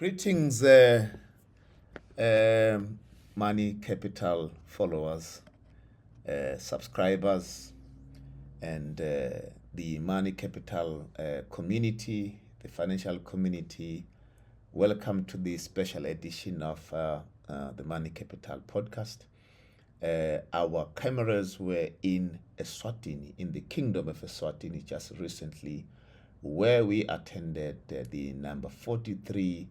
Greetings, Money Capital followers, subscribers, and the Money Capital community, the financial community. Welcome to this special edition of the Money Capital podcast. Our cameras were in Eswatini, in the Kingdom of Eswatini, just recently, where we attended the number 43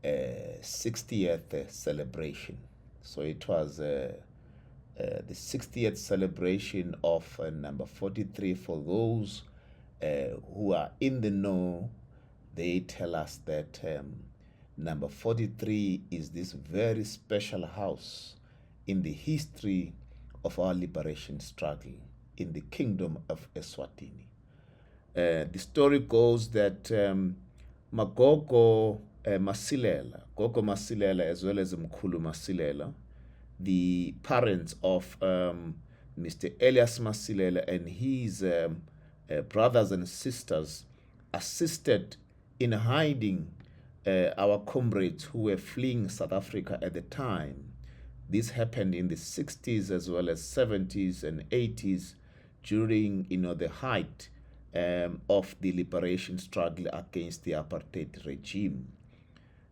60th celebration. So it was the 60th celebration of number 43. For those who are in the know, they tell us that number 43 is this very special house in the history of our liberation struggle in the Kingdom of Eswatini. The story goes that Gogo Masilela, as well as Mkulu Masilela, the parents of Mr. Elias Masilela and his brothers and sisters, assisted in hiding our comrades who were fleeing South Africa at the time. This happened in the 60s as well as 70s and 80s during the height of the liberation struggle against the apartheid regime.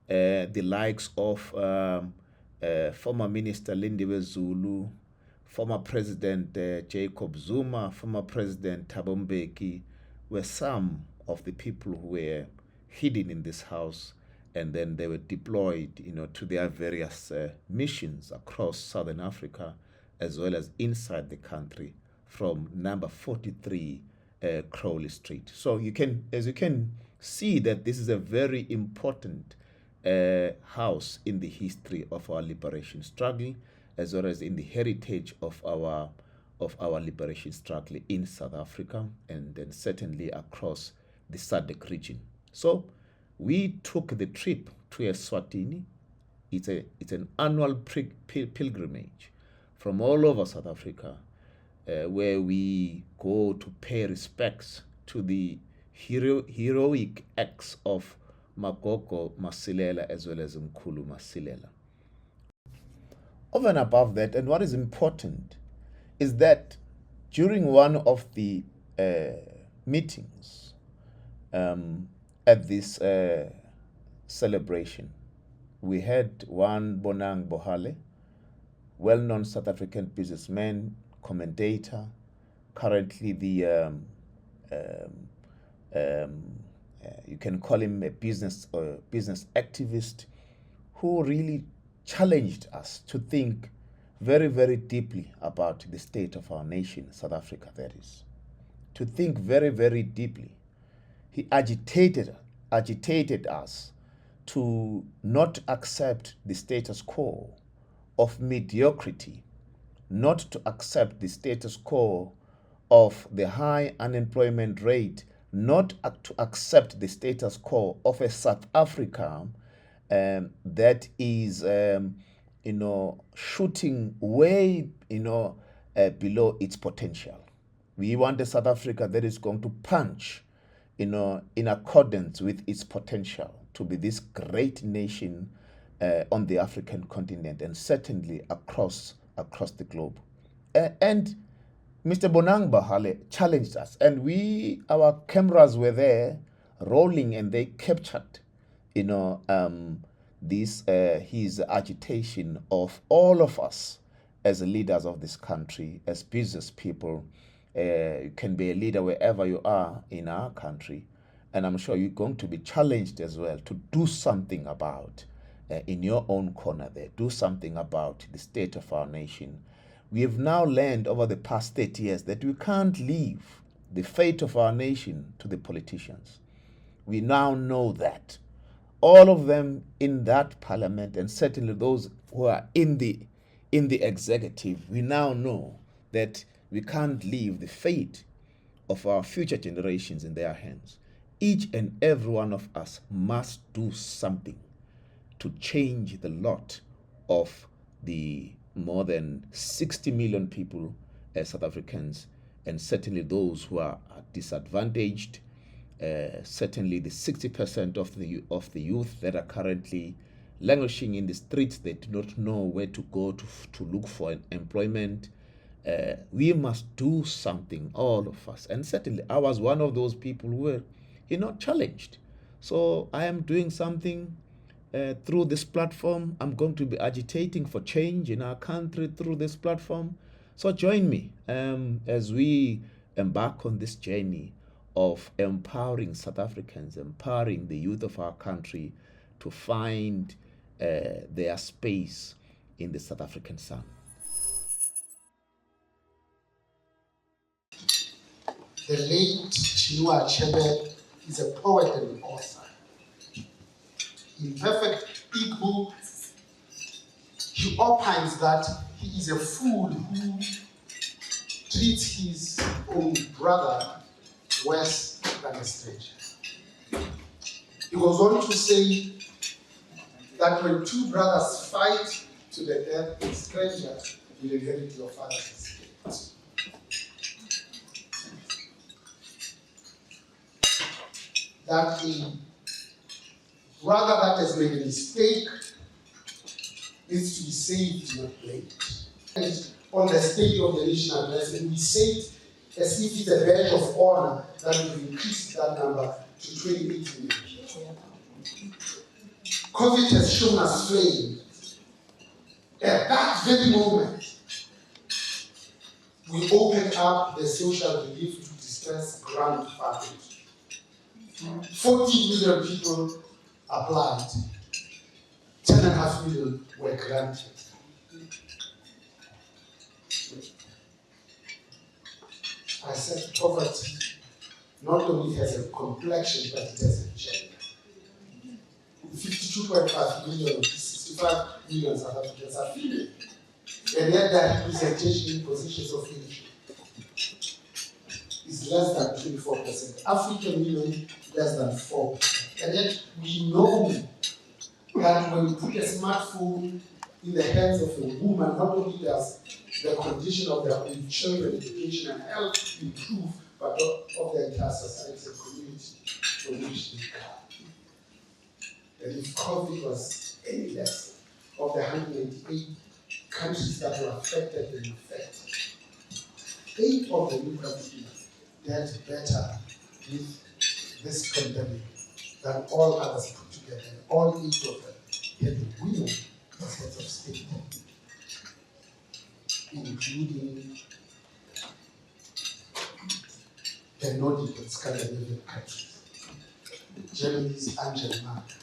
The likes of former Minister Lindiwe Zulu, former President Jacob Zuma, former President Thabo Mbeki were some of the people who were hidden in this house, and then they were deployed to their various missions across Southern Africa as well as inside the country from number 43 Crowley Street. So you can see that this is a very important house in the history of our liberation struggle, as well as in the heritage of our liberation struggle in South Africa, and then certainly across the SADC region. So we took the trip to Eswatini. It's an annual pilgrimage from all over South Africa, where we go to pay respects to the heroic acts of Gogo Masilela as well as Mkulu Masilela. Over and above that, and what is important, is that during one of the meetings at this celebration, we had one Bonang Bohale, well-known South African businessman, commentator, currently the you can call him a business activist, who really challenged us to think very, very deeply about the state of our nation, South Africa, that is. To think very, very deeply. He agitated us to not accept the status quo of mediocrity, not to accept the status quo of the high unemployment rate, not to accept the status quo of a South Africa that is, shooting way, below its potential. We want a South Africa that is going to punch, in accordance with its potential to be this great nation on the African continent and certainly across the globe. And Mr. Bonang Bahale challenged us, and our cameras were there rolling, and they captured, this his agitation of all of us as leaders of this country, as business people. You can be a leader wherever you are in our country, and I'm sure you're going to be challenged as well to do something about, in your own corner there, do something about the state of our nation. We have now learned over the past 30 years that we can't leave the fate of our nation to the politicians. We now know that. All of them in that parliament, and certainly those who are in the executive, we now know that we can't leave the fate of our future generations in their hands. Each and every one of us must do something to change the lot of the more than 60 million people as South Africans, and certainly those who are disadvantaged, Certainly the 60% of the youth that are currently languishing in the streets, they do not know where to go to look for employment. We must do something, all of us. And certainly I was one of those people who were, challenged. So I am doing something through this platform. I'm going to be agitating for change in our country through this platform. So join me as we embark on this journey of empowering South Africans, empowering the youth of our country to find their space in the South African sun. The late Chinua Achebe is a poet and author. In Perfect Igbo, he opines that he is a fool who treats his own brother worse than a stranger. He goes on to say that when two brothers fight to the death, a stranger will inherit your father's estate. That a brother that has made a mistake needs to be saved, not blamed. On the State of the Nation address, and we say it as if it's a badge of honor that we've increased that number to 28 million. COVID has shown us flame. At that very moment, we opened up the social relief to distress grant package. 40 million people applied, 10.5 million were granted. I said poverty not only has a complexion, but it has a gender. 52.5 million of these 65 million South Africans are female. And yet their representation in positions of leadership is less than 24%. African women, less than 4%. And yet we know that when we put a smartphone in the hands of a woman, not only does the condition of their own children, education and health improve, but of the entire society and community from which they come. And if COVID was any less of the 198 countries that were affected and affected, 8 of the new countries did better with this pandemic than all others put together. And all 8 of them had the women as heads of state, including the Nordic and Scandinavian countries, Germany's Angela Merkel,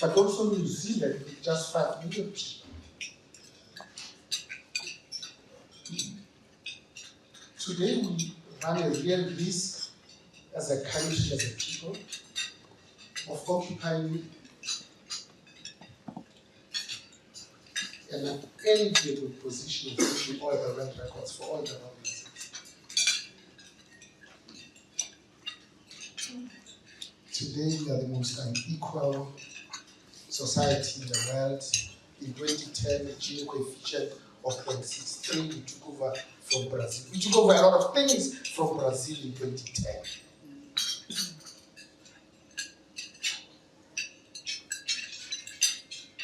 but also New Zealand with just 5 million people. Today we run a real risk as a country, as a people, of occupying an enviable position of keeping all the red records for all the wrong reasons. Today we are the most unequal society in the world. In 2010, the Gini coefficient of 0.63, we took over from Brazil. We took over a lot of things from Brazil in 2010.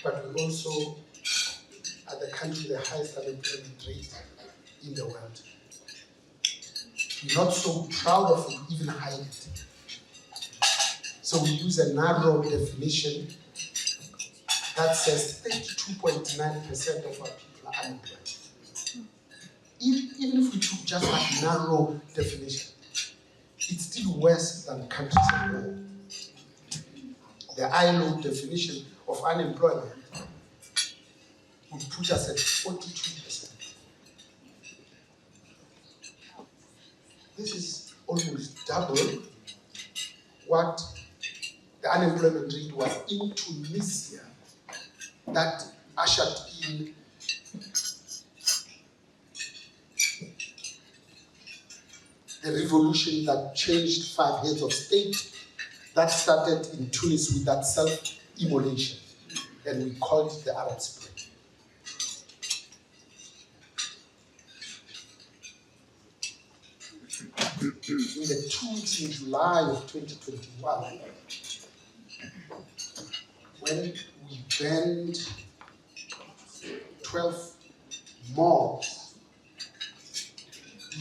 But we also are the country with the highest unemployment rate in the world. We're not so proud of it, even hide it. So we use a narrow definition that says 32.9% of our people are unemployed. Even if we took just a narrow definition, it's still worse than countries in the world. The ILO definition of unemployment would put us at 42%. This is almost double what the unemployment rate was in Tunisia that ushered in the revolution that changed 5 heads of state that started in Tunis with that self-immolation, and we called it the Arab Spring. in the 2 weeks in July of 2021, when we banned 12 malls,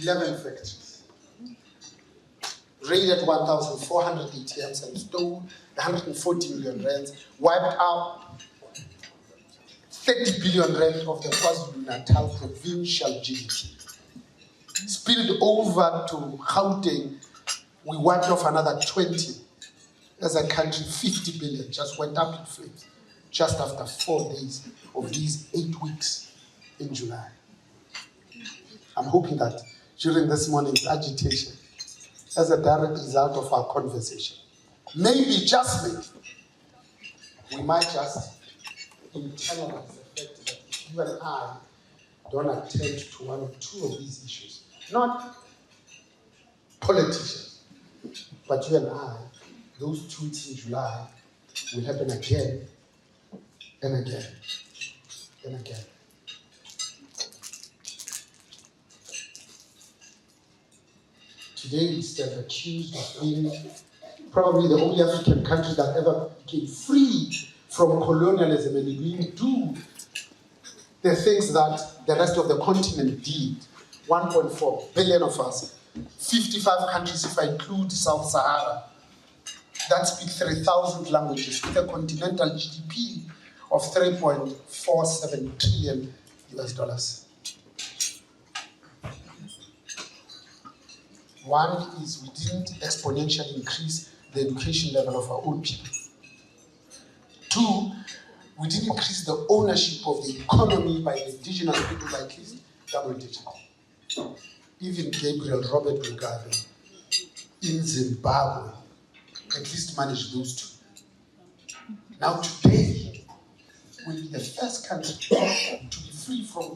11 factories, raided 1,400 ATMs and stole 140 million rands, wiped out 30 billion rand of the KwaZulu-Natal provincial GDP. Spilled over to Gauteng, we wiped off another 20. As a country, 50 billion just went up in flames just after 4 days of these 8 weeks in July. I'm hoping that during this morning's agitation, as a direct result of our conversation, maybe, just maybe, we might just internalize the fact that if you and I don't attend to one or two of these issues, not politicians, but you and I, those tweets in July will happen again and again and again. Today we stand accused of being probably the only African country that ever became free from colonialism and didn't do the things that the rest of the continent did. 1.4 billion of us, 55 countries if I include South Sahara, that speak 3,000 languages with a continental GDP of 3.47 trillion US dollars. One is we didn't exponentially increase the education level of our own people. Two, we didn't increase the ownership of the economy by the indigenous people by at least double digit. Even Gabriel Robert Mugabe in Zimbabwe at least managed those two. Now today will be the first country to be free from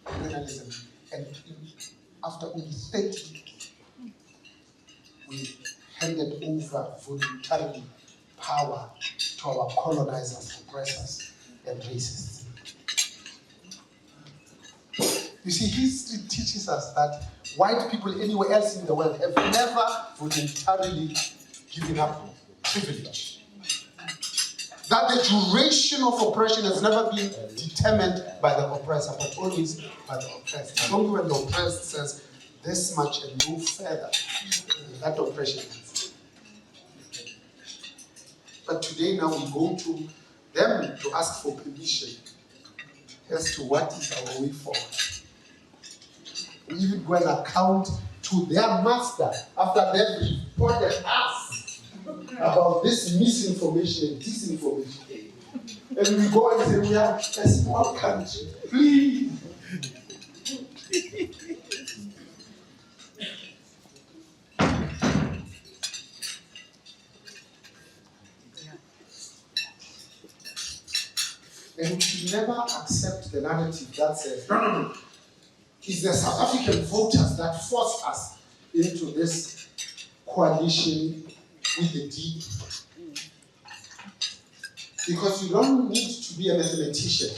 colonialism, and after only 30 years, we handed over voluntarily power to our colonizers, oppressors, and racists. You see, history teaches us that white people anywhere else in the world have never voluntarily given up privilege. That the duration of oppression has never been determined by the oppressor, but always by the oppressed. It's only when the oppressed says this much and no further, that oppression ends. But today now we go to them to ask for permission as to what is our way forward. We even go and account to their master after they've reported us about this misinformation and disinformation. And we go and say, we are a small country, please. And we should never accept the narrative that says, no. It's the South African voters that forced us into this coalition with the D. Because you don't need to be a mathematician.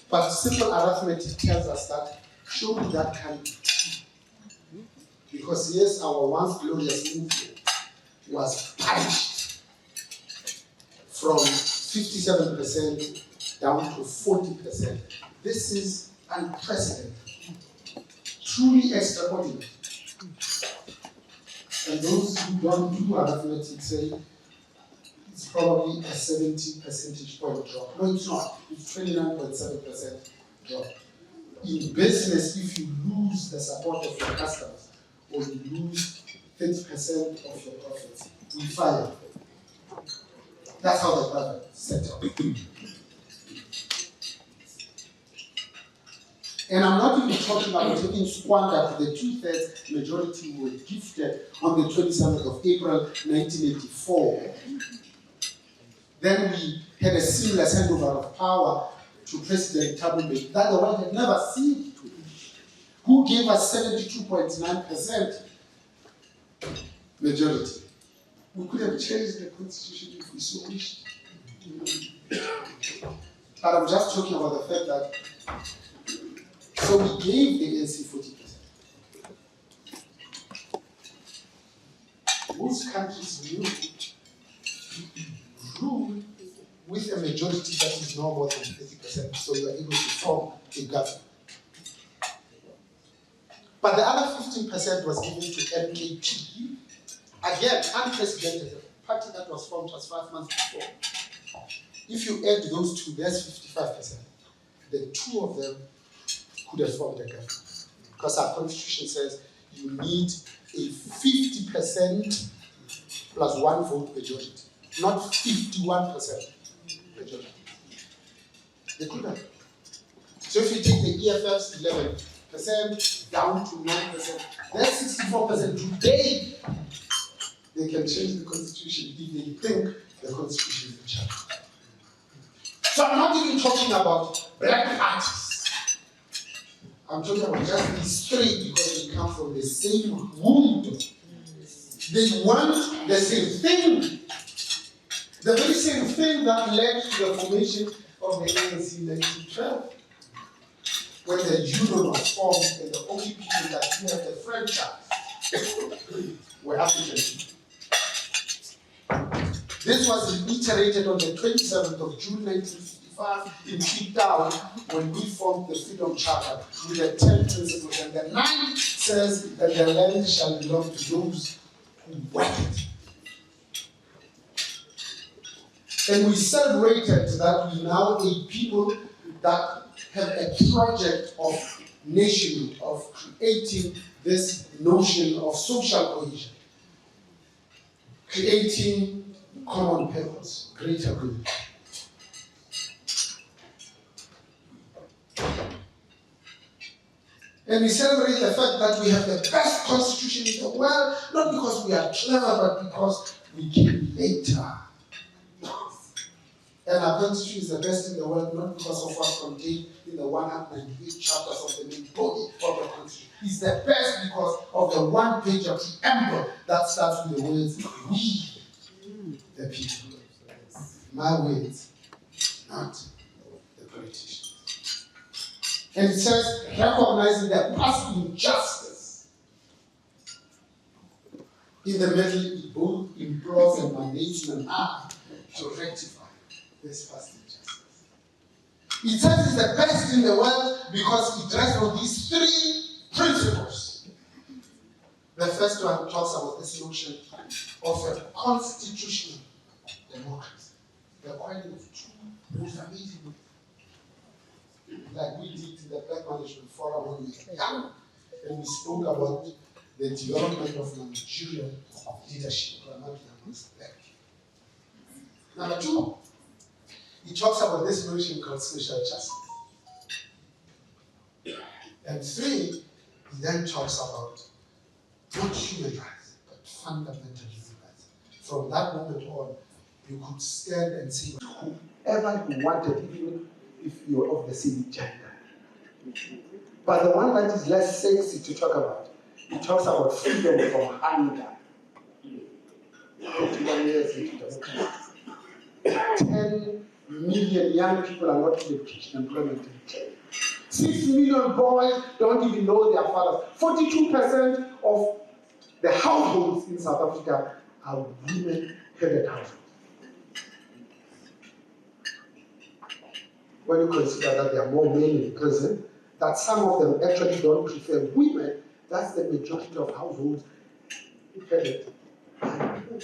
But simple arithmetic tells us that, show me that country. Because yes, our once glorious movement was punished from 57% down to 40%. This is unprecedented, truly extraordinary. And those who don't do arithmetic say it's probably a 70 percentage point drop. No, it's not. It's 29.7% drop. In business, if you lose the support of your customers, or you lose 30% of your profits, we fire. That's how the private set up. And I'm not even talking about taking squander to the 2/3 majority who were gifted on the 27th of April, 1984. Then we had a seamless handover of power to President Thabo Mbeki that the world had never seen, who gave us 72.9% majority. We could have changed the constitution if we so wished. But I'm just talking about the fact that, so we gave the ANC 40%. countries rule with a majority that is no more than 30%, so you are able to form a government. But the other 15% was given to MKP. Again, unprecedented, a party that was formed just 5 months before. If you add those two, there's 55%. The two of them could have formed a government. Because our constitution says you need a 50% plus 1 vote majority, not 51% majority. They could have. So if you take the EFF's 11% down to 9%, that's 64%. Today, they can change the constitution if they think the constitution is in charge. So I'm not even talking about black parties. I'm talking about just these three because they come from the same womb. They want the same thing. The very same thing that led to the formation of the ANC in 1912. When the union was formed and the only people that had the franchise were African people. This was reiterated on the 27th of June 1955 in Cape Town when we formed the Freedom Charter with the 10 principles. And the 9th says that the land shall belong to those who work it. And we celebrated that we now a people that have a project of nation, of creating this notion of social cohesion, creating common purpose, greater good. And we celebrate the fact that we have the best constitution in the world, not because we are clever, but because we came later. And our constitution is the best in the world, not because of what's contained in the 198 chapters of the main body of the constitution. It's the best because of the one page of preamble that starts with the words, we, the people. My words, not the politicians. And it says, recognizing the past injustice. In the middle, it both implores and mandates an act to rectify this past injustice. It says it's the best in the world because it rests on these three principles. The first one talks about this notion of a constitutional democracy. The coining of two most amazing, like we did in the Black Management Forum when we were young, and we spoke about the development of managerial leadership, primarily amongst black people. Number two, he talks about this notion called social justice. And three, he then talks about not human rights, but fundamental human rights. From that moment on, you could stand and say whoever you wanted, even if you're of the same gender. But the one that is less sexy to talk about, he talks about freedom from hunger. 51 years into democracy. 10 million young people are not in education employment. 6 million boys don't even know their fathers. 42% of the households in South Africa are women-headed households. When you consider that there are more men in prison, that some of them actually don't prefer women, that's the majority of households headed by women.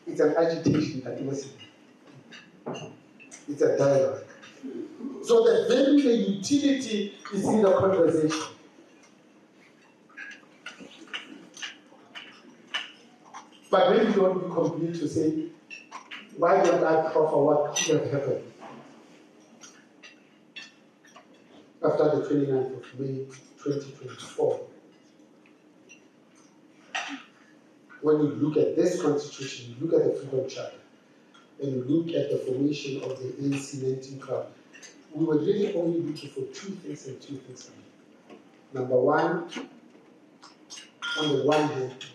It's an agitation that was it's a dialogue. So the value, the utility is in the conversation. But maybe you don't be complete to say, why don't I proffer what could have happened after the 29th of May 2024? When you look at this constitution, you look at the Freedom Charter, and you look at the formation of the ANC 1912, we were really only looking for two things and two things only. Number one, on the one hand,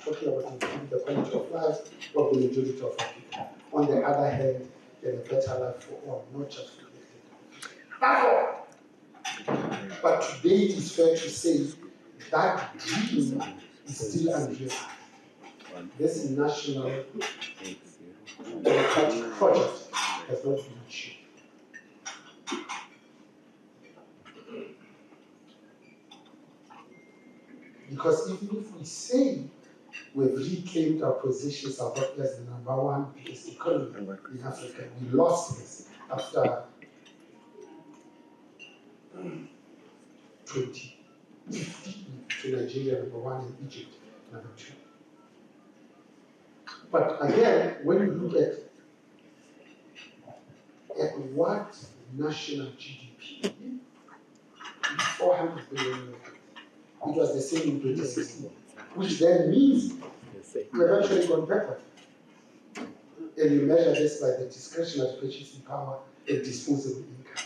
talking about improving the quality of life of the majority of our people. On the other hand, get a better life for all, not just for the That's all. But today it is fair to say that dream is still unreal. This national democratic project has not been achieved. Because even if we say we've reclaimed our position as the number one biggest economy in Africa, we lost this after 2015 to Nigeria number one and Egypt number two. But again, when you look at what national GDP, 400 billion, it was the same in 2016, which then means we have actually gone backward. And you measure this by the discretionary purchasing power and disposable income.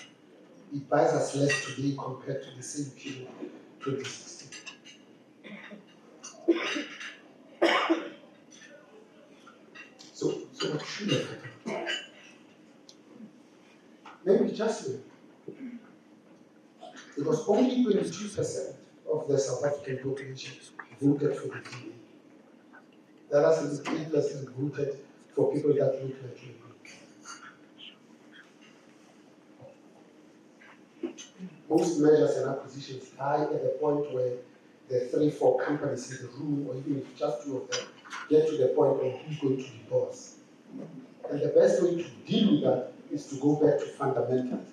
It buys us less today compared to the same period 2016. So what should have happened? Maybe just because only 22% of the South African population voted for the DA. The rest is 8% voted for people that look like me. Most mergers and acquisitions die at the point where the 3-4 companies in the room, or even if just 2 of them, get to the point of who's going to be boss. And the best way to deal with that is to go back to fundamentals.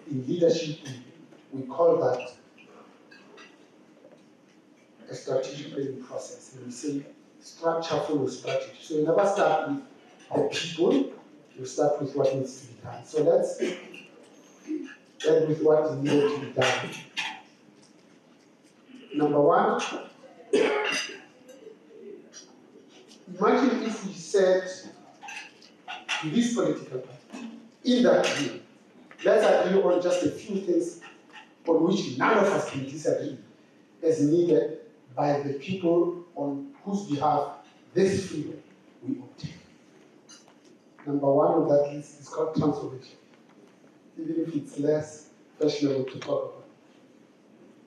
In leadership, we call that a strategic planning process. And we say structure follows strategy. So you never start with the people, you start with what needs to be done. So let's end with what is needed to be done. Number one, imagine if we said to this political party, in that deal, let's agree on just a few things on which none of us can disagree, as needed by the people on whose behalf this freedom we obtain. Number one on that list is called transformation, even if it's less fashionable to talk about.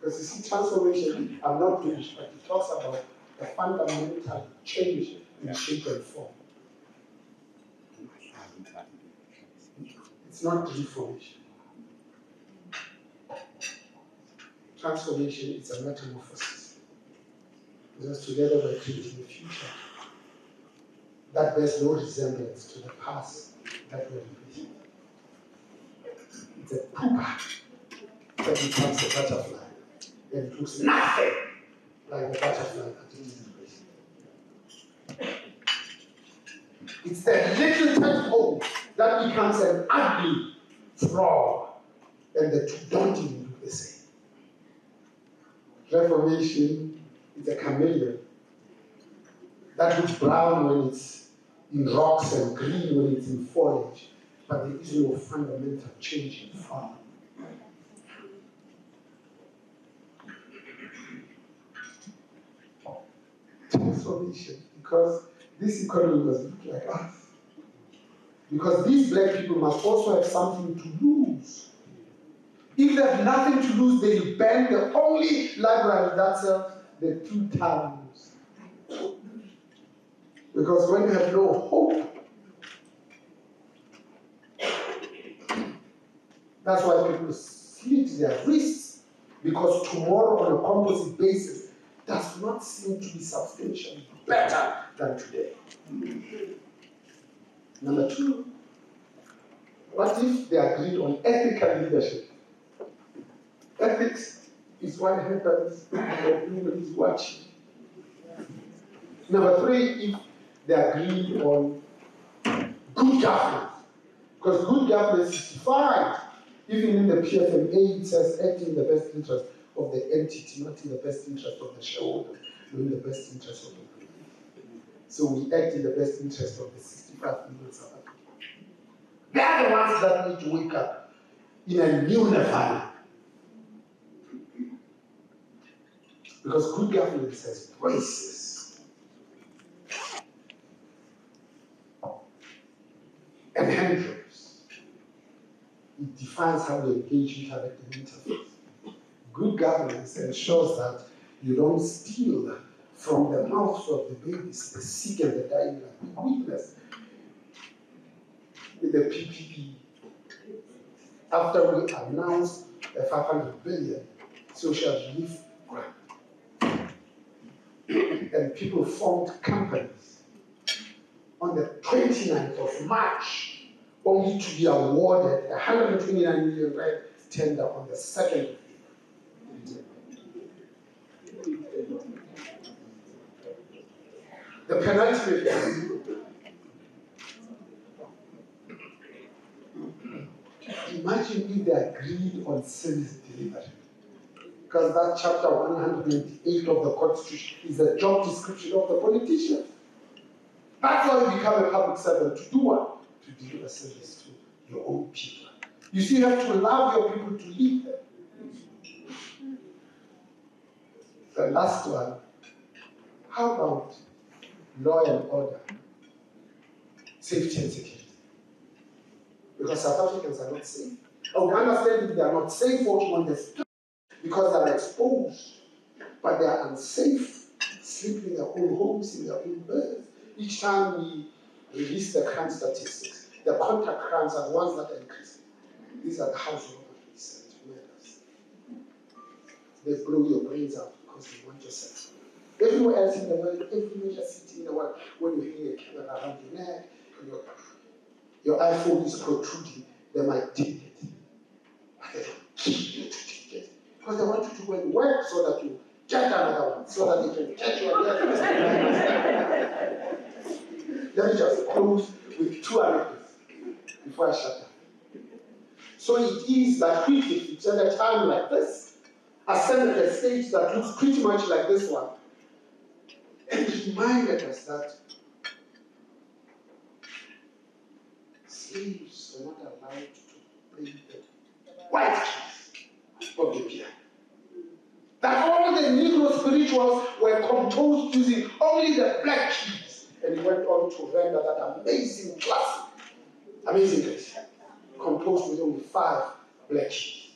Because you see, transformation, I'm not British, but it talks about a fundamental change in shape and form. It's not reformation. Transformation is a metamorphosis. Because together we're creating a future that bears no resemblance to the past that we're replacing. It's a pupa that becomes a butterfly, and it looks nothing like the butterfly that it is replacing. It's the little tadpole that becomes an ugly frog, and the two don't even look the same. Reformation is a chameleon that looks brown when it's in rocks and green when it's in foliage, but there is no fundamental change in form. Transformation, because this economy must look like us. Because these black people must also have something to lose. If they have nothing to lose, they will ban the only library that sells the 2 times. Because when you have no hope, that's why people slit their wrists, because tomorrow on a composite basis does not seem to be substantially better than today. Number 2, what if they agreed on ethical leadership? Ethics is what happens when nobody is watching. Number 3, if they agree on good governance, because good governance is defined. Even in the PFMA, it says act in the best interest of the entity, not in the best interest of the shareholder, but in the best interest of the people. So we act in the best interest of the 65 million South Africans. They are the ones that need to wake up in a new nirvana. Because good governance has braces and handrails. It defines how we engage, interact, and interface. Good governance ensures that you don't steal from the mouths of the babies, the sick and the dying, like we witnessed with the PPP. After we announced the 500 billion social relief grant, and people formed companies on the 29th of March, only to be awarded 129 million rand tender on the 2nd. The penalty mechanism. Imagine if they agreed on service delivery. Because that chapter 198 of the Constitution is the job description of the politician. That's why you become a public servant. To do what? To deliver service to your own people. You see, you have to love your people to lead them. The last one, how about law and order, safety and security? Because South Africans are not safe. And we understand if they are not safe, walking on the street because they are exposed, but they are unsafe, sleeping in their own homes, in their own beds. Each time we release the crime statistics, the contact crimes are the ones that are increasing. These are the house robberies and murders. They blow your brains out because they want yourself. Everywhere else in the world, every major city in the world, when you hang a camera around your neck, and your iPhone is protruding, they might take it. But they don't kill you to take it. Because they want you to go and work so that you get another one, so that they can catch you again. Let me just close with two anecdotes before I shut up. So it is that quickly, at a time like this, ascended a stage that looks pretty much like this one, and reminded us that slaves were not allowed to play the white keys of the piano. That all the Negro spirituals were composed using only the black keys. And he went on to render that amazing classic, amazing grace, composed with only 5 black keys.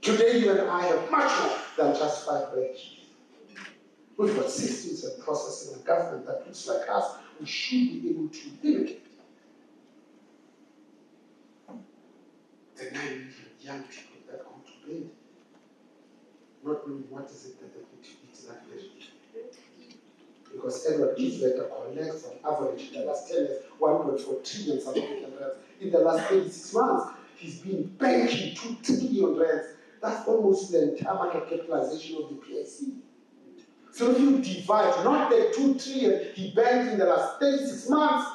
Today, you and I have much more than just 5 black keys. We've got systems and processes in the government that looks like us. We should be able to imitate the 9 million young people that come to bed, not knowing what is it that they need to eat that very day. Because Edward Kisbecker collects on average in the last 10 years 1.4 trillion South African rands. In the last 36 months, he's been banking 2 trillion rands. That's almost the entire market capitalization of the PIC. So if you divide, not the 2 trillion he banked in the last 36 months,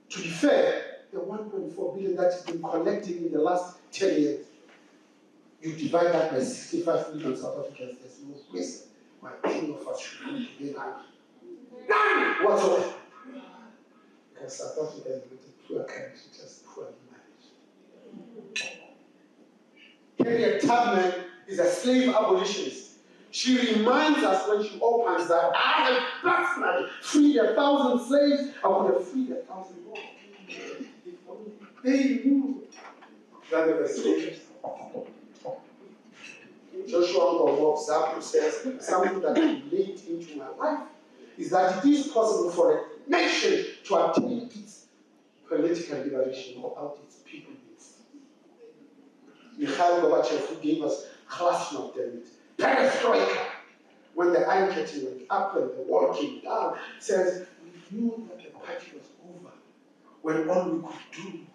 to be fair, the 1.4 billion that he's been collecting in the last 10 years, you divide that by 65 million South Africans, there's no reason why any of us should be hungry. None whatsoever. Because South Africa is not a poor country, just poorly managed. Harriet Tubman is a slave abolitionist. She reminds us when she opens that I have personally freed 1,000 slaves, I would have freed 1,000 more. They knew that they were slaves. Joshua Ngombo says something that relates into my life is that it is possible for a nation to attain its political liberation without its people being free. Mikhail Gorbachev, who gave us Glasnost and Perestroika, when the iron curtain went up and the wall came down, says we knew that the party was over when all we could do